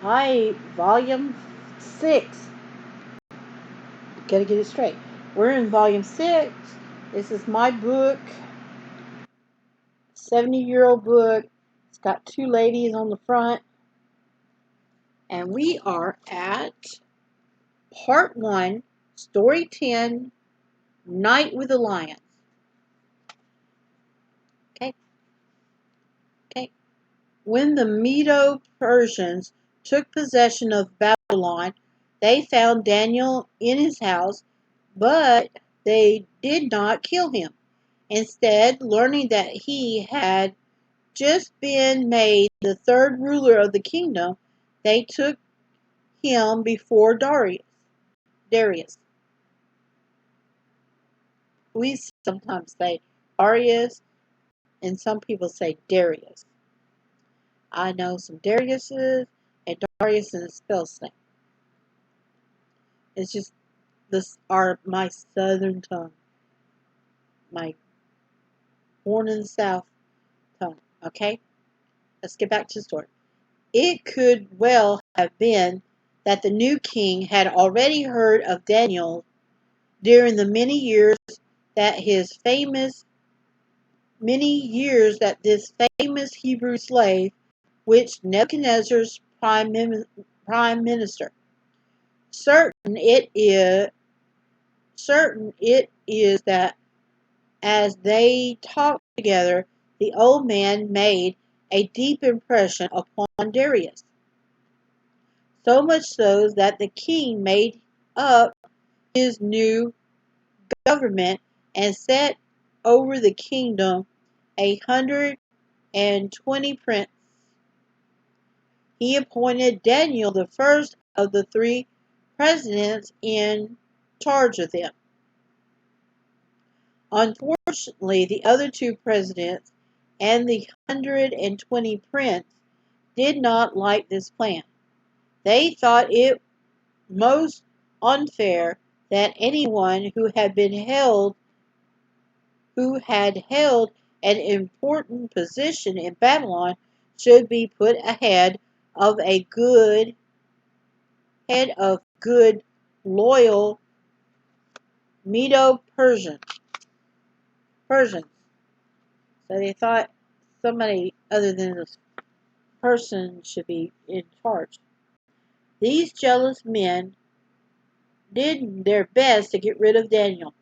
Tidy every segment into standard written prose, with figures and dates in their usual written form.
Hi, Volume 6. Gotta get it straight. We're in Volume 6. This is my book, 70-year-old book. It's got two ladies on the front. And we are at Part 1, Story 10, Night with the Lions. Okay. When the Medo-Persians took possession of Babylon, they found Daniel in his house, but they did not kill him. Instead, learning that he had just been made the third ruler of the kingdom, they took him before Darius. We sometimes say Darius, and some people say Darius. I know some Dariuses, and Darius is spelled same. It's just this are my southern tongue, my born in the south tongue. Okay, let's get back to the story. It could well have been that the new king had already heard of Daniel during the that this famous Hebrew slave, which Nebuchadnezzar's prime minister. Certain it is that as they talked together, the old man made a deep impression upon Darius. So much so that the king made up his new government and set over the kingdom 120 princes. He appointed Daniel the first of the three presidents in charge of them. Unfortunately, the other two presidents and the 120 princes did not like this plan. They thought it most unfair that anyone who had held an important position in Babylon should be put ahead of good, loyal Medo-Persians. So they thought somebody other than this person should be in charge. These jealous men did their best to get rid of Daniel.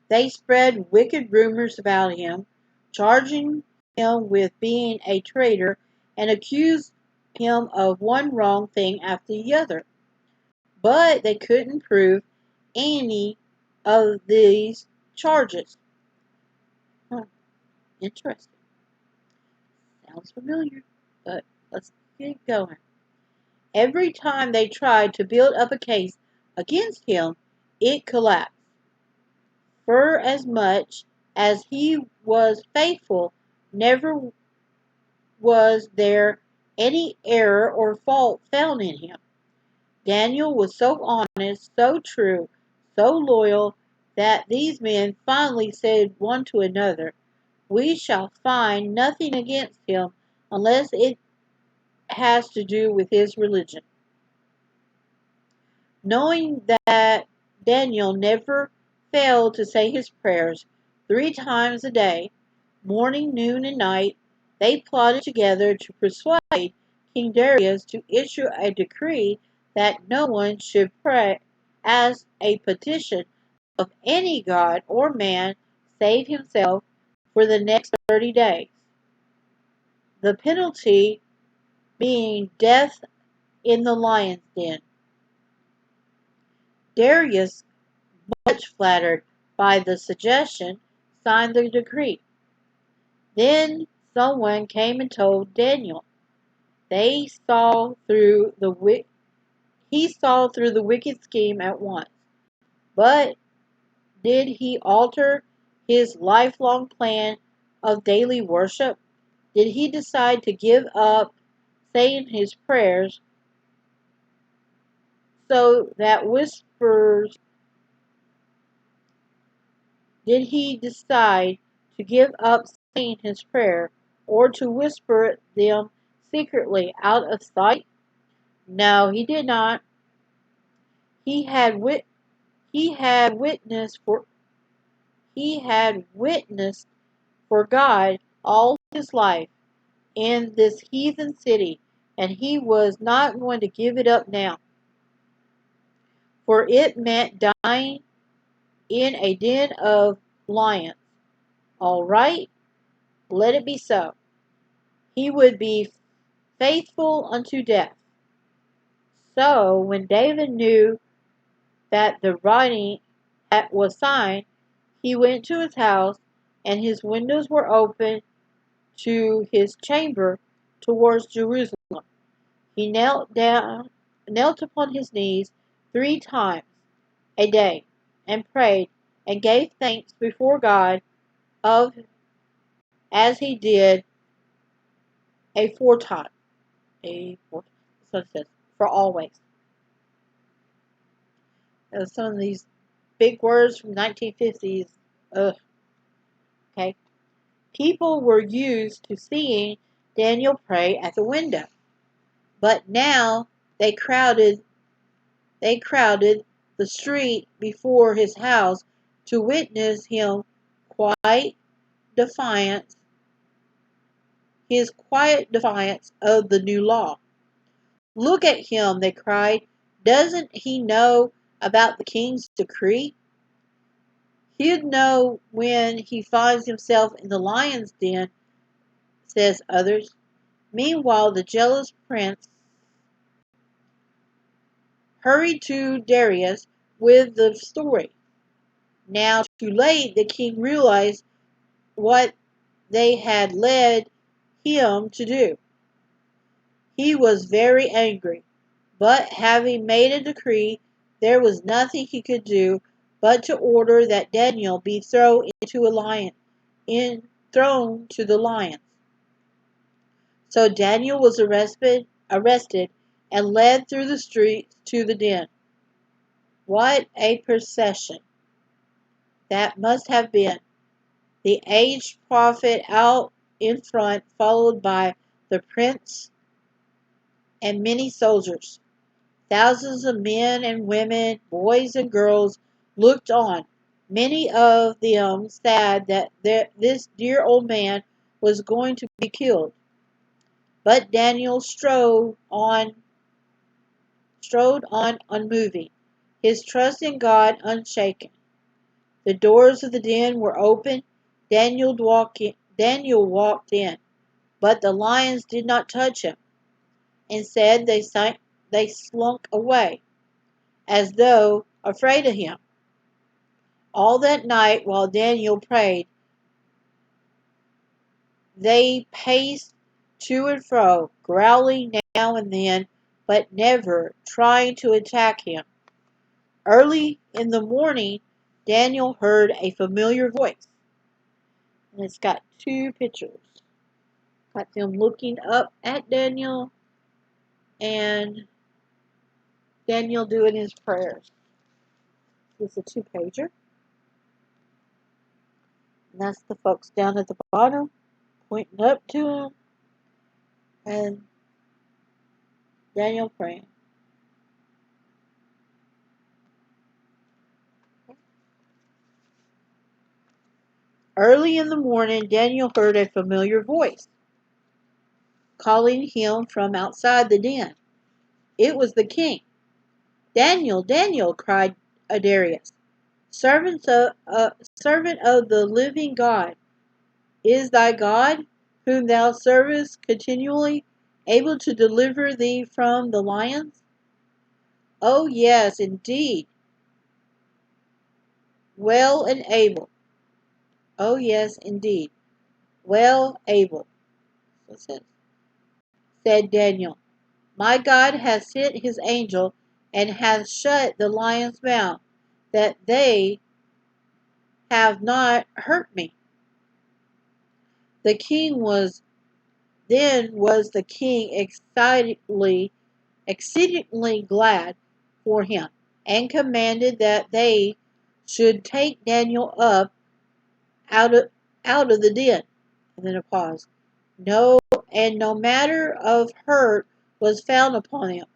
They spread wicked rumors about him, charging him with being a traitor, and accused him of one wrong thing after the other. But they couldn't prove any of these charges. Interesting. Sounds familiar, but let's get going. Every time they tried to build up a case against him, it collapsed. For as much as he was faithful, never was there any error or fault found in him. Daniel was so honest, so true, so loyal, that these men finally said one to another, "We shall find nothing against him unless it has to do with his religion." Knowing that Daniel never failed to say his prayers 3 times a day, morning, noon, and night, they plotted together to persuade King Darius to issue a decree that no one should pray as a petition of any god or man save himself for the next 30 days. The penalty being death in the lion's den. Darius, much flattered by the suggestion, signed the decree. Then someone came and told Daniel. He saw through the wicked scheme at once. But did he alter his lifelong plan of daily worship? Did he decide to give up saying his prayers so that whispers Did he decide to give up saying his prayer, or to whisper them secretly out of sight? No, he did not. He had wit he had witnessed for he had witnessed for God all his life in this heathen city, and he was not going to give it up now, for it meant dying in a den of lions. All right, let it be so. He would be faithful unto death. So when David knew that the writing was signed, he went to his house, and his windows were open to his chamber towards Jerusalem. He knelt upon his knees 3 times a day, and prayed, and gave thanks before God of as he did aforetime. So it says, for always. Some of these big words from 1950s. Ugh. Okay. People were used to seeing Daniel pray at the window, but now they crowded the street before his house to witness quiet defiance his quiet defiance of the new law. Look at him, they cried. Doesn't he know about the king's decree? He'd know when he finds himself in the lion's den, says others. Meanwhile, the jealous prince hurried to Darius with the story. Now, too late, the king realized what they had led him to do. He was very angry, but having made a decree, there was nothing he could do but to order that Daniel be thrown to the lions. So Daniel was arrested and led through the streets to the den. What a procession that must have been! The aged prophet out in front, followed by the prince and many soldiers. Thousands of men and women, boys and girls looked on, many of them sad that this dear old man was going to be killed. But Daniel strode on unmoving, his trust in God unshaken. The doors of the den were open. Daniel walked in, but the lions did not touch him. Instead, they slunk away, as though afraid of him. All that night, while Daniel prayed, they paced to and fro, growling now and then, but never trying to attack him. Early in the morning, Daniel heard a familiar voice, and it's got 2 pictures. Got them looking up at Daniel, and Daniel doing his prayers. It's a 2-pager. And that's the folks down at the bottom, pointing up to him, and Daniel praying. Early in the morning, Daniel heard a familiar voice calling him from outside the den. It was the king. Daniel, Daniel, cried Darius, servant of the living God. Is thy God, whom thou servest continually, able to deliver thee from the lions? Oh, yes, indeed. Well and able. Oh, yes, indeed. Well able, said Daniel. My God hath sent his angel, and hath shut the lions' mouth, that they have not hurt me. The king was the king exceedingly glad for him, and commanded that they should take Daniel up out of the den. And then a pause. No, and no matter of hurt was found upon him,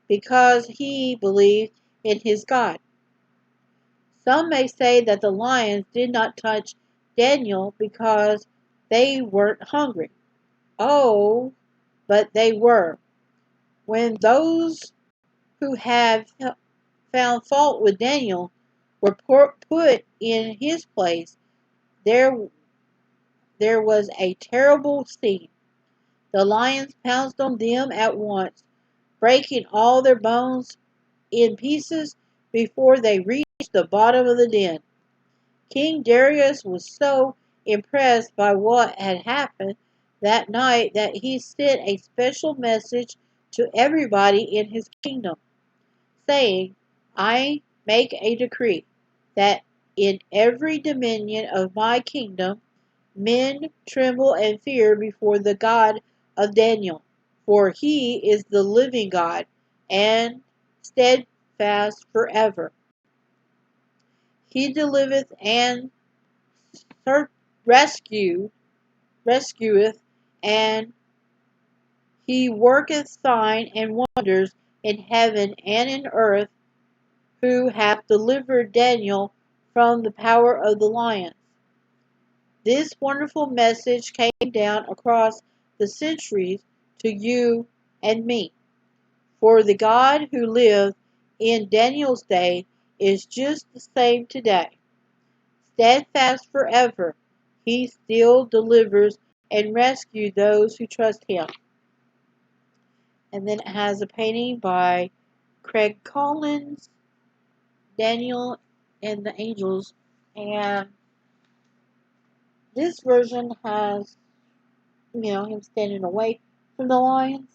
because he believed in his God. Some may say that the lions did not touch Daniel because they weren't hungry. Oh, but they were. When those who have found fault with Daniel were put in his place, there, there was a terrible scene. The lions pounced on them at once, breaking all their bones in pieces before they reached the bottom of the den. King Darius was so impressed by what had happened that night that he sent a special message to everybody in his kingdom, saying, I make a decree that in every dominion of my kingdom men tremble and fear before the God of Daniel, for he is the living God and steadfast forever. He delivereth and rescue, rescueth, and he worketh signs and wonders in heaven and in earth, who hath delivered Daniel from the power of the lions. This wonderful message came down across the centuries to you and me. For the God who lived in Daniel's day is just the same today. Steadfast forever, he still delivers and rescues those who trust him. And then it has a painting by Craig Collins, Daniel and the Angels. And this version has, him standing away from the lions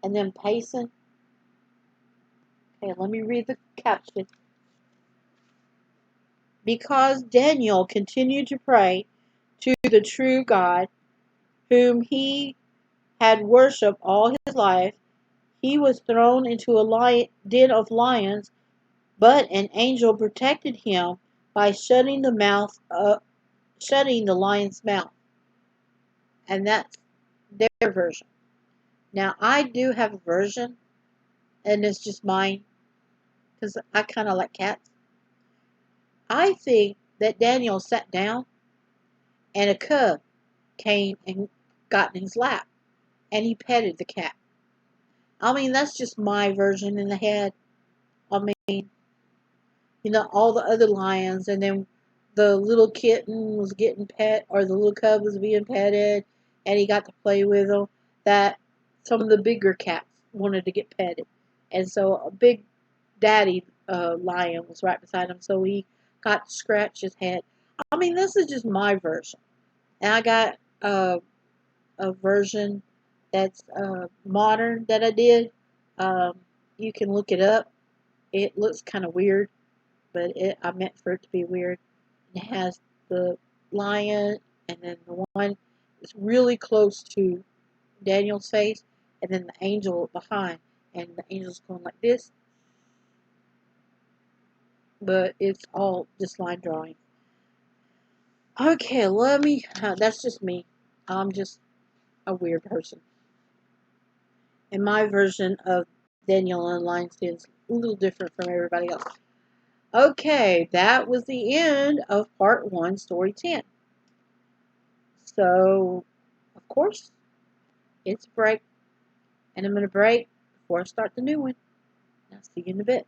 and then pacing. Okay, let me read the caption. Because Daniel continued to pray to the true God, whom he had worshipped all his life, he was thrown into a den of lions, but an angel protected him by shutting the lion's mouth. And that's their version. Now, I do have a version, and it's just mine, because I kind of like cats. I think that Daniel sat down, and a cub came and got in his lap, and he petted the cat. I mean, that's just my version in the head. I mean, all the other lions, and then the little kitten was getting pet, or the little cub was being petted, and he got to play with them. That some of the bigger cats wanted to get petted, and so a big daddy lion was right beside him, so he got to scratch his head. I mean, this is just my version, and I got a version that's modern that I did. Um, you can look it up. It looks kind of weird, but I meant for it to be weird. It has the lion, and then the one is really close to Daniel's face, and then the angel behind, and the angel's going like this, but it's all just line drawing. Okay, that's just me. I'm just a weird person. And my version of Daniel and Lions is a little different from everybody else. Okay, that was the end of part 1, story 10. So, of course, it's a break. And I'm going to break before I start the new one. I'll see you in a bit.